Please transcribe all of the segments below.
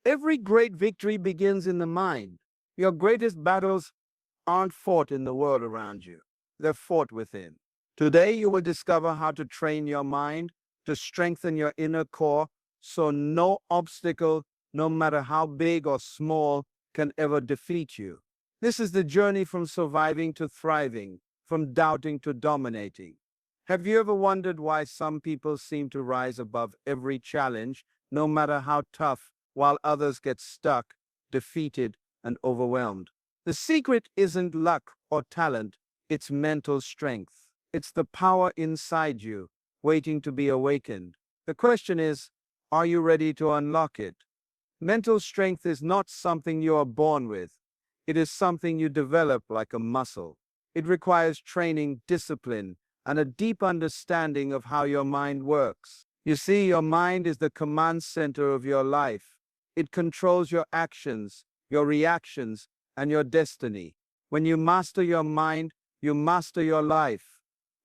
Every great victory begins in the mind. Your greatest battles aren't fought in the world around you. They're fought within. Today, you will discover how to train your mind to strengthen your inner core so no obstacle, no matter how big or small, can ever defeat you. This is the journey from surviving to thriving, from doubting to dominating. Have you ever wondered why some people seem to rise above every challenge, no matter how tough, while others get stuck, defeated, and overwhelmed? The secret isn't luck or talent, it's mental strength. It's the power inside you, waiting to be awakened. The question is, are you ready to unlock it? Mental strength is not something you are born with. It is something you develop like a muscle. It requires training, discipline, and a deep understanding of how your mind works. You see, your mind is the command center of your life. It controls your actions, your reactions, and your destiny. When you master your mind, you master your life.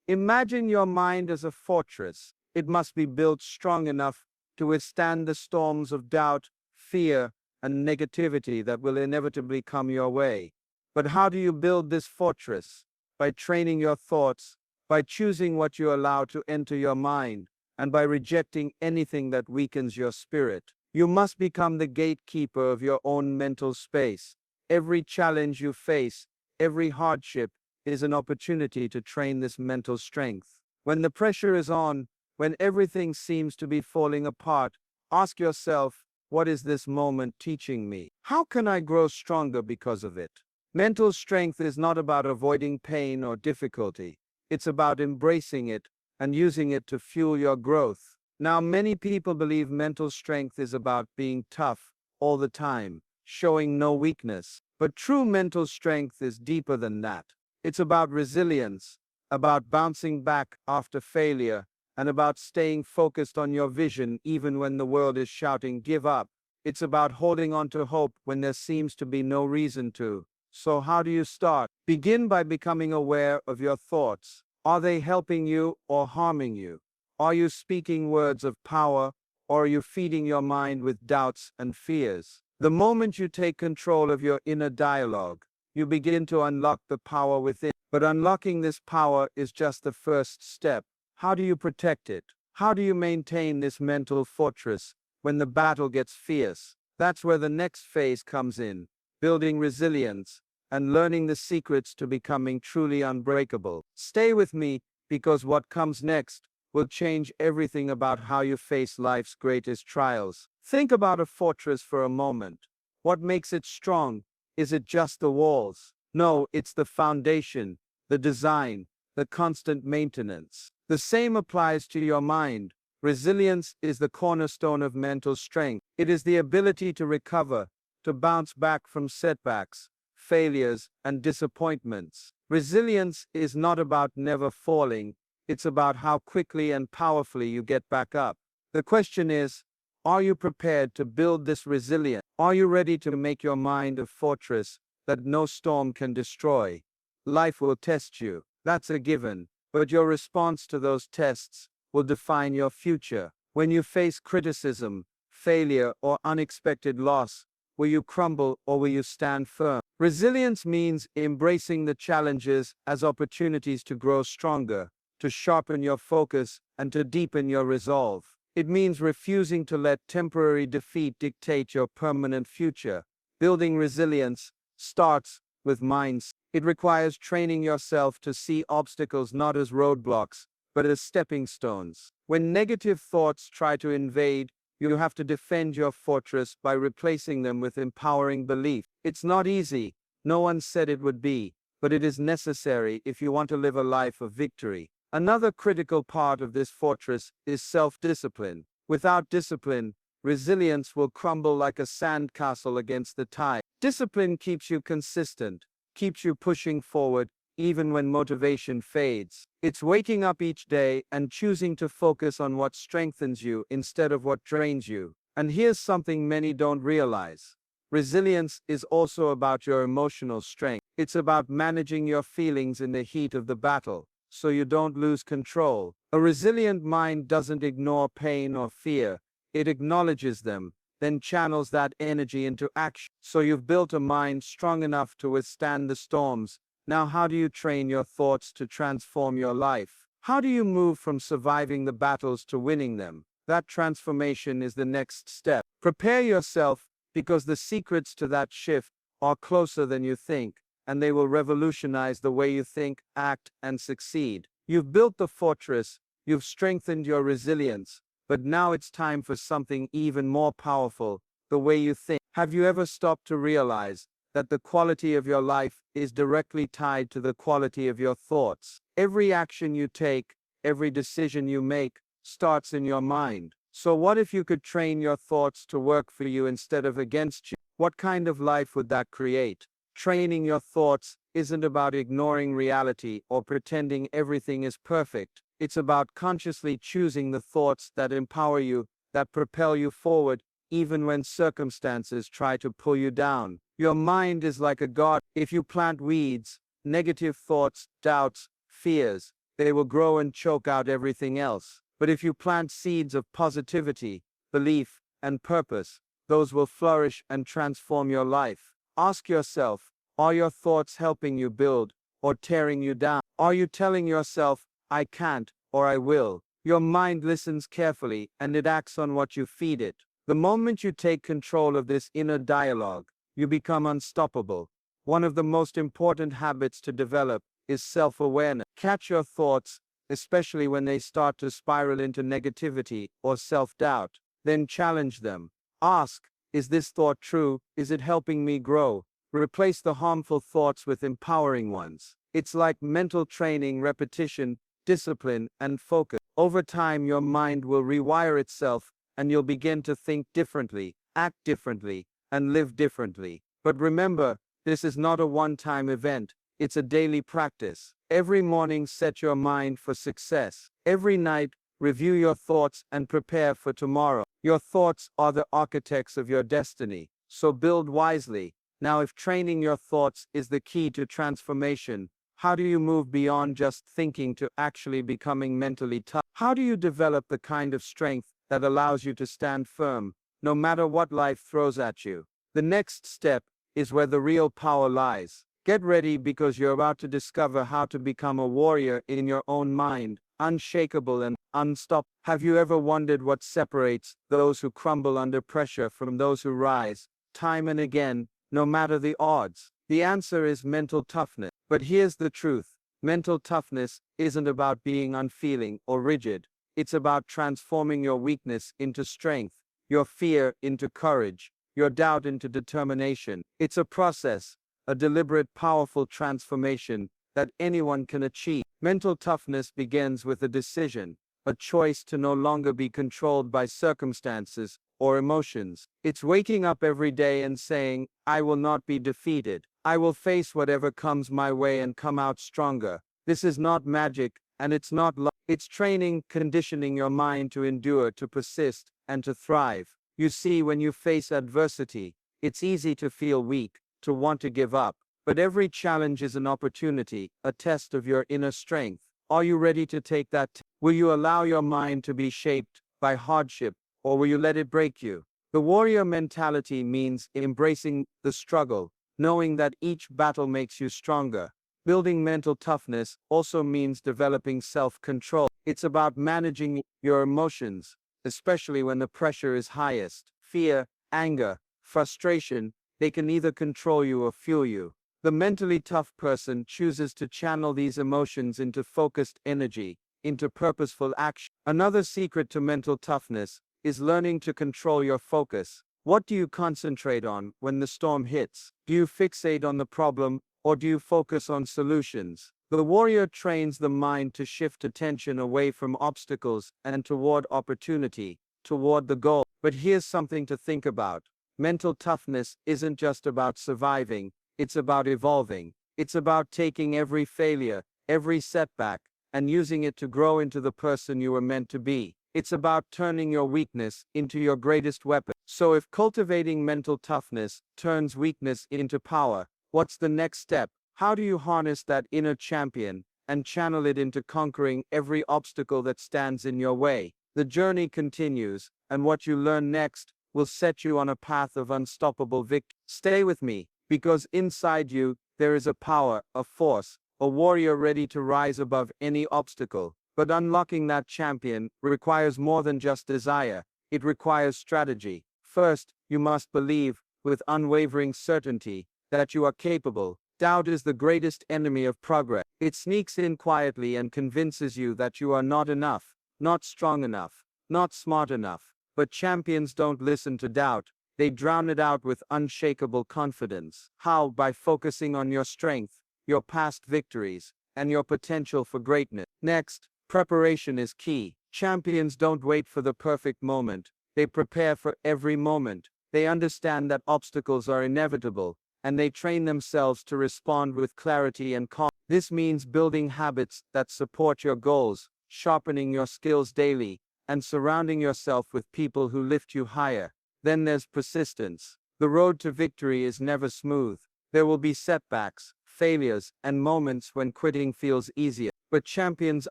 Imagine your mind as a fortress. It must be built strong enough to withstand the storms of doubt, fear, and negativity that will inevitably come your way. But how do you build this fortress? By training your thoughts, by choosing what you allow to enter your mind, and by rejecting anything that weakens your spirit. You must become the gatekeeper of your own mental space. Every challenge you face, every hardship, is an opportunity to train this mental strength. When the pressure is on, when everything seems to be falling apart, ask yourself, what is this moment teaching me? How can I grow stronger because of it? Mental strength is not about avoiding pain or difficulty. It's about embracing it and using it to fuel your growth. Now, many people believe mental strength is about being tough all the time, showing no weakness. But true mental strength is deeper than that. It's about resilience, about bouncing back after failure, and about staying focused on your vision even when the world is shouting, give up. It's about holding on to hope when there seems to be no reason to. So how do you start? Begin by becoming aware of your thoughts. Are they helping you or harming you? Are you speaking words of power, or are you feeding your mind with doubts and fears? The moment you take control of your inner dialogue, you begin to unlock the power within. But unlocking this power is just the first step. How do you protect it? How do you maintain this mental fortress when the battle gets fierce? That's where the next phase comes in, building resilience and learning the secrets to becoming truly unbreakable. Stay with me, because what comes next will change everything about how you face life's greatest trials. Think about a fortress for a moment. What makes it strong? Is it just the walls? No, it's the foundation, the design, the constant maintenance. The same applies to your mind. Resilience is the cornerstone of mental strength. It is the ability to recover, to bounce back from setbacks, failures, and disappointments. Resilience is not about never falling. It's about how quickly and powerfully you get back up. The question is, are you prepared to build this resilience? Are you ready to make your mind a fortress that no storm can destroy? Life will test you, that's a given, but your response to those tests will define your future. When you face criticism, failure, or unexpected loss, will you crumble or will you stand firm? Resilience means embracing the challenges as opportunities to grow stronger, to sharpen your focus, and to deepen your resolve. It means refusing to let temporary defeat dictate your permanent future. Building resilience starts with minds. It requires training yourself to see obstacles not as roadblocks, but as stepping stones. When negative thoughts try to invade, you have to defend your fortress by replacing them with empowering belief. It's not easy. No one said it would be, but it is necessary if you want to live a life of victory. Another critical part of this fortress is self-discipline. Without discipline, resilience will crumble like a sandcastle against the tide. Discipline keeps you consistent, keeps you pushing forward, even when motivation fades. It's waking up each day and choosing to focus on what strengthens you instead of what drains you. And here's something many don't realize. Resilience is also about your emotional strength. It's about managing your feelings in the heat of the battle, so you don't lose control. A resilient mind doesn't ignore pain or fear. It acknowledges them, then channels that energy into action. So you've built a mind strong enough to withstand the storms. Now, how do you train your thoughts to transform your life? How do you move from surviving the battles to winning them? That transformation is the next step. Prepare yourself, because the secrets to that shift are closer than you think, and they will revolutionize the way you think, act, and succeed. You've built the fortress, you've strengthened your resilience, but now it's time for something even more powerful: the way you think. Have you ever stopped to realize that the quality of your life is directly tied to the quality of your thoughts? Every action you take, every decision you make, starts in your mind. So what if you could train your thoughts to work for you instead of against you? What kind of life would that create? Training your thoughts isn't about ignoring reality or pretending everything is perfect. It's about consciously choosing the thoughts that empower you, that propel you forward, even when circumstances try to pull you down. Your mind is like a garden. If you plant weeds, negative thoughts, doubts, fears, they will grow and choke out everything else. But if you plant seeds of positivity, belief, and purpose, those will flourish and transform your life. Ask yourself, are your thoughts helping you build or tearing you down? Are you telling yourself, I can't, or I will? Your mind listens carefully, and it acts on what you feed it. The moment you take control of this inner dialogue, you become unstoppable. One of the most important habits to develop is self-awareness. Catch your thoughts, especially when they start to spiral into negativity or self-doubt. Then challenge them. Ask, is this thought true? Is it helping me grow? Replace the harmful thoughts with empowering ones. It's like mental training: repetition, discipline, and focus. Over time, your mind will rewire itself, and you'll begin to think differently, act differently, and live differently. But remember, this is not a one-time event. It's a daily practice. Every morning, set your mind for success. Every night, review your thoughts and prepare for tomorrow. Your thoughts are the architects of your destiny, so build wisely. Now, if training your thoughts is the key to transformation, how do you move beyond just thinking to actually becoming mentally tough? How do you develop the kind of strength that allows you to stand firm, no matter what life throws at you? The next step is where the real power lies. Get ready, because you're about to discover how to become a warrior in your own mind, unshakable and unstoppable. Have you ever wondered what separates those who crumble under pressure from those who rise, time and again, no matter the odds? The answer is mental toughness. But here's the truth: mental toughness isn't about being unfeeling or rigid. It's about transforming your weakness into strength, your fear into courage, your doubt into determination. It's a process, a deliberate, powerful transformation that anyone can achieve. Mental toughness begins with a decision, a choice to no longer be controlled by circumstances or emotions. It's waking up every day and saying, I will not be defeated. I will face whatever comes my way and come out stronger. This is not magic, and it's not luck. It's training, conditioning your mind to endure, to persist, and to thrive. You see, when you face adversity, it's easy to feel weak, to want to give up. But every challenge is an opportunity, a test of your inner strength. Are you ready to take that? Will you allow your mind to be shaped by hardship, or will you let it break you? The warrior mentality means embracing the struggle, knowing that each battle makes you stronger. Building mental toughness also means developing self-control. It's about managing your emotions, especially when the pressure is highest. Fear, anger, frustration, they can either control you or fuel you. The mentally tough person chooses to channel these emotions into focused energy, into purposeful action. Another secret to mental toughness is learning to control your focus. What do you concentrate on when the storm hits? Do you fixate on the problem, or do you focus on solutions? The warrior trains the mind to shift attention away from obstacles and toward opportunity, toward the goal. But here's something to think about. Mental toughness isn't just about surviving, it's about evolving. It's about taking every failure, every setback, and using it to grow into the person you were meant to be. It's about turning your weakness into your greatest weapon. So if cultivating mental toughness turns weakness into power, what's the next step? How do you harness that inner champion and channel it into conquering every obstacle that stands in your way? The journey continues, and what you learn next will set you on a path of unstoppable victory. Stay with me, because inside you, there is a power, a force, a warrior ready to rise above any obstacle. But unlocking that champion requires more than just desire. It requires strategy. First, you must believe, with unwavering certainty, that you are capable. Doubt is the greatest enemy of progress. It sneaks in quietly and convinces you that you are not enough, not strong enough, not smart enough. But champions don't listen to doubt. They drown it out with unshakable confidence. How? By focusing on your strength, your past victories, and your potential for greatness. Next, preparation is key. Champions don't wait for the perfect moment. They prepare for every moment. They understand that obstacles are inevitable, and they train themselves to respond with clarity and calm. This means building habits that support your goals, sharpening your skills daily, and surrounding yourself with people who lift you higher. Then there's persistence. The road to victory is never smooth. There will be setbacks, failures, and moments when quitting feels easier. But champions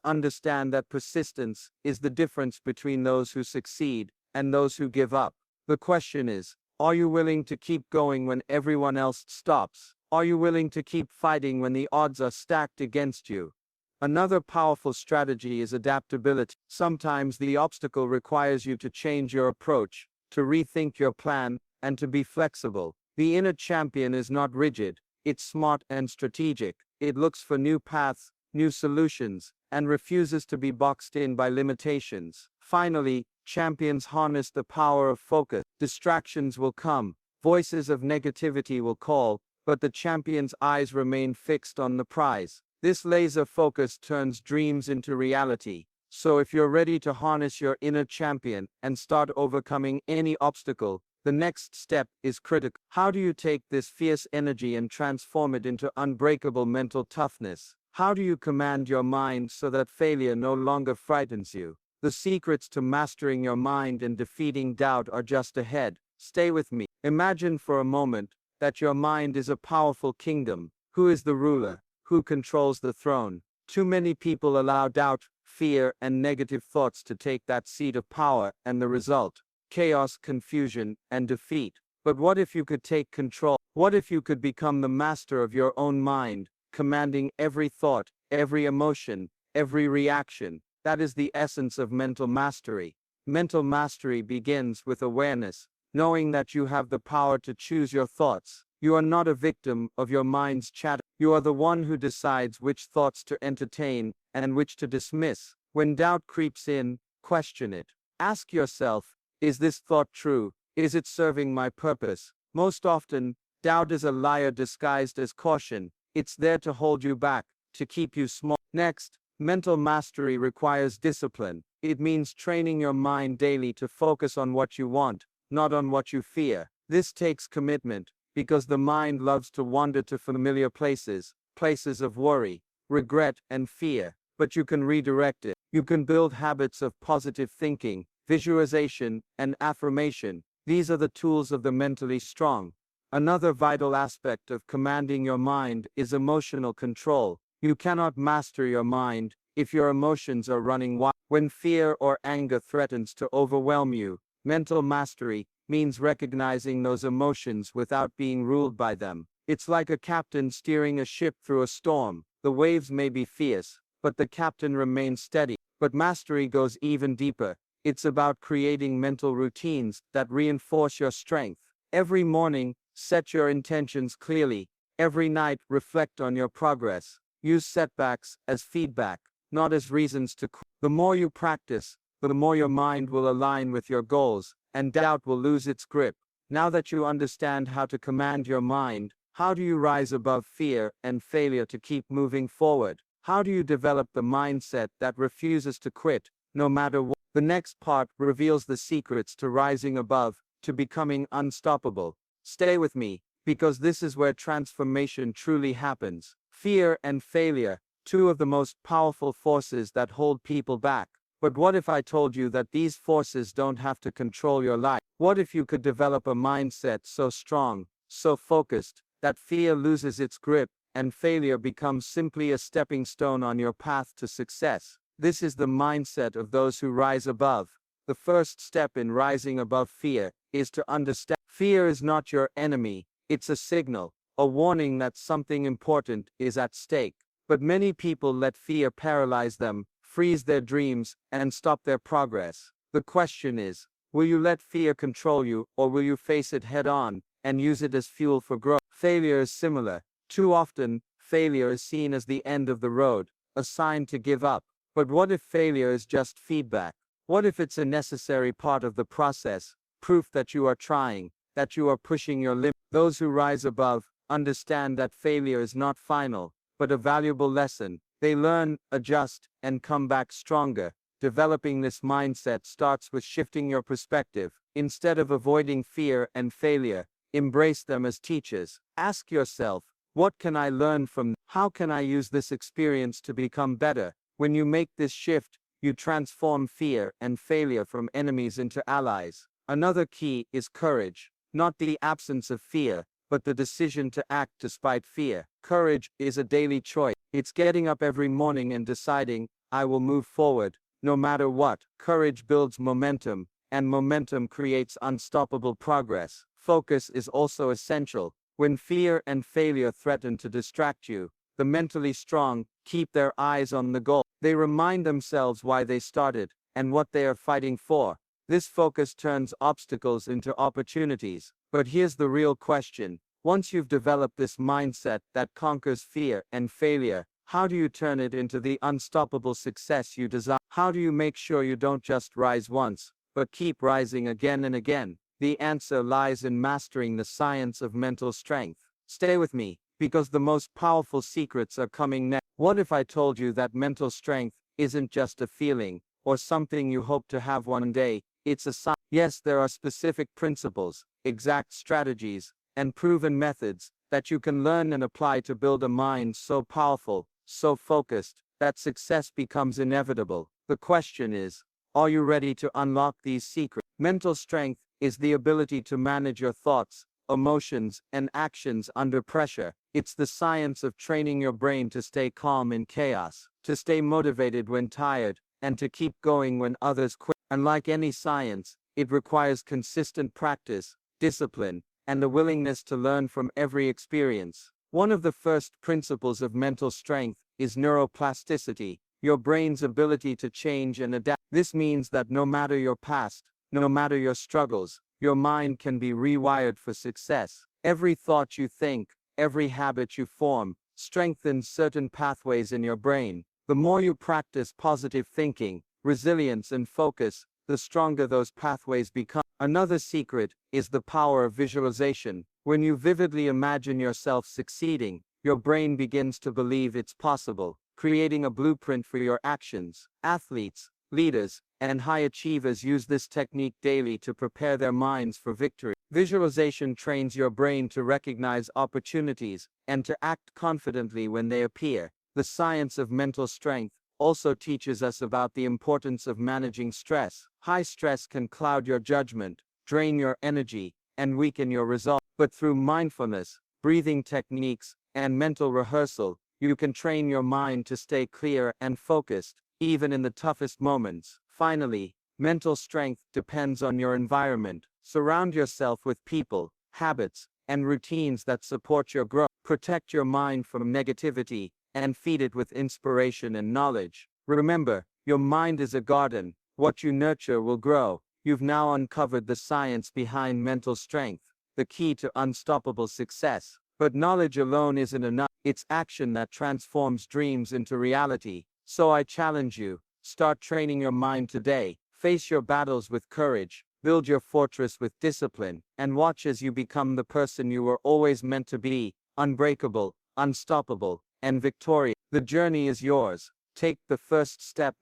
understand that persistence is the difference between those who succeed and those who give up. The question is, are you willing to keep going when everyone else stops? Are you willing to keep fighting when the odds are stacked against you? Another powerful strategy is adaptability. Sometimes the obstacle requires you to change your approach, to rethink your plan, and to be flexible. The inner champion is not rigid, it's smart and strategic. It looks for new paths, new solutions, and refuses to be boxed in by limitations. Finally, champions harness the power of focus. Distractions will come, voices of negativity will call, but the champion's eyes remain fixed on the prize. This laser focus turns dreams into reality. So if you're ready to harness your inner champion and start overcoming any obstacle, the next step is critical. How do you take this fierce energy and transform it into unbreakable mental toughness? How do you command your mind so that failure no longer frightens you? The secrets to mastering your mind and defeating doubt are just ahead. Stay with me. Imagine for a moment that your mind is a powerful kingdom. Who is the ruler? Who controls the throne? Too many people allow doubt, fear, and negative thoughts to take that seat of power, and the result: chaos, confusion, and defeat. But what if you could take control? What if you could become the master of your own mind, commanding every thought, every emotion, every reaction? That is the essence of mental mastery. Mental mastery begins with awareness, knowing that you have the power to choose your thoughts. You are not a victim of your mind's chatter. You are the one who decides which thoughts to entertain and which to dismiss. When doubt creeps in, question it. Ask yourself, is this thought true? Is it serving my purpose? Most often, doubt is a liar disguised as caution. It's there to hold you back, to keep you small. Next, mental mastery requires discipline. It means training your mind daily to focus on what you want, not on what you fear. This takes commitment, because the mind loves to wander to familiar places, places of worry, regret, and fear. But you can redirect it. You can build habits of positive thinking, visualization, and affirmation. These are the tools of the mentally strong. Another vital aspect of commanding your mind is emotional control. You cannot master your mind if your emotions are running wild. When fear or anger threatens to overwhelm you, mental mastery means recognizing those emotions without being ruled by them. It's like a captain steering a ship through a storm. The waves may be fierce, but the captain remains steady. But mastery goes even deeper. It's about creating mental routines that reinforce your strength. Every morning, set your intentions clearly. Every night, reflect on your progress. Use setbacks as feedback, not as reasons to quit. The more you practice, the more your mind will align with your goals, and doubt will lose its grip. Now that you understand how to command your mind, how do you rise above fear and failure to keep moving forward? How do you develop the mindset that refuses to quit, no matter what? The next part reveals the secrets to rising above, to becoming unstoppable. Stay with me, because this is where transformation truly happens. Fear and failure, two of the most powerful forces that hold people back. But what if I told you that these forces don't have to control your life? What if you could develop a mindset so strong, so focused, that fear loses its grip, and failure becomes simply a stepping stone on your path to success? This is the mindset of those who rise above, The first step in rising above fear is to understand fear is not your enemy, it's a signal, a warning that something important is at stake. But many people let fear paralyze them, freeze their dreams, and stop their progress. The question is, will you let fear control you, or will you face it head on and use it as fuel for growth? Failure is similar. Too often, failure is seen as the end of the road, a sign to give up. But what if failure is just feedback? What if it's a necessary part of the process, proof that you are trying, that you are pushing your limit? Those who rise above understand that failure is not final, but a valuable lesson. They learn, adjust, and come back stronger. Developing this mindset starts with shifting your perspective. Instead of avoiding fear and failure, embrace them as teachers. Ask yourself, what can I learn from them? How can I use this experience to become better? When you make this shift, you transform fear and failure from enemies into allies. Another key is courage, not the absence of fear, but the decision to act despite fear. Courage is a daily choice. It's getting up every morning and deciding, I will move forward, no matter what. Courage builds momentum, and momentum creates unstoppable progress. Focus is also essential. When fear and failure threaten to distract you, the mentally strong keep their eyes on the goal. They remind themselves why they started and what they are fighting for. This focus turns obstacles into opportunities. But here's the real question. Once you've developed this mindset that conquers fear and failure, how do you turn it into the unstoppable success you desire? How do you make sure you don't just rise once, but keep rising again and again? The answer lies in mastering the science of mental strength. Stay with me, because the most powerful secrets are coming next. What if I told you that mental strength isn't just a feeling, or something you hope to have one day? It's a science. Yes, there are specific principles, exact strategies, and proven methods that you can learn and apply to build a mind so powerful, so focused, that success becomes inevitable. The question is, are you ready to unlock these secrets? Mental strength is the ability to manage your thoughts, emotions, and actions under pressure. It's the science of training your brain to stay calm in chaos, to stay motivated when tired, and to keep going when others quit. Unlike any science, it requires consistent practice, discipline, and the willingness to learn from every experience. One of the first principles of mental strength is neuroplasticity, your brain's ability to change and adapt. This means that no matter your past, no matter your struggles, your mind can be rewired for success. Every thought you think, every habit you form, strengthens certain pathways in your brain. The more you practice positive thinking, resilience, and focus, the stronger those pathways become. Another secret is the power of visualization. When you vividly imagine yourself succeeding, your brain begins to believe it's possible, creating a blueprint for your actions. Athletes, leaders, and high achievers use this technique daily to prepare their minds for victory. Visualization trains your brain to recognize opportunities and to act confidently when they appear. The science of mental strength also teaches us about the importance of managing stress. High stress can cloud your judgment, drain your energy, and weaken your resolve. But through mindfulness, breathing techniques, and mental rehearsal, you can train your mind to stay clear and focused, even in the toughest moments. Finally, mental strength depends on your environment. Surround yourself with people, habits, and routines that support your growth. Protect your mind from negativity and feed it with inspiration and knowledge. Remember, your mind is a garden. What you nurture will grow. You've now uncovered the science behind mental strength, the key to unstoppable success. But knowledge alone isn't enough. It's action that transforms dreams into reality. So I challenge you, start training your mind today. Face your battles with courage, build your fortress with discipline, and watch as you become the person you were always meant to be, unbreakable, unstoppable, and victorious. The journey is yours. Take the first step.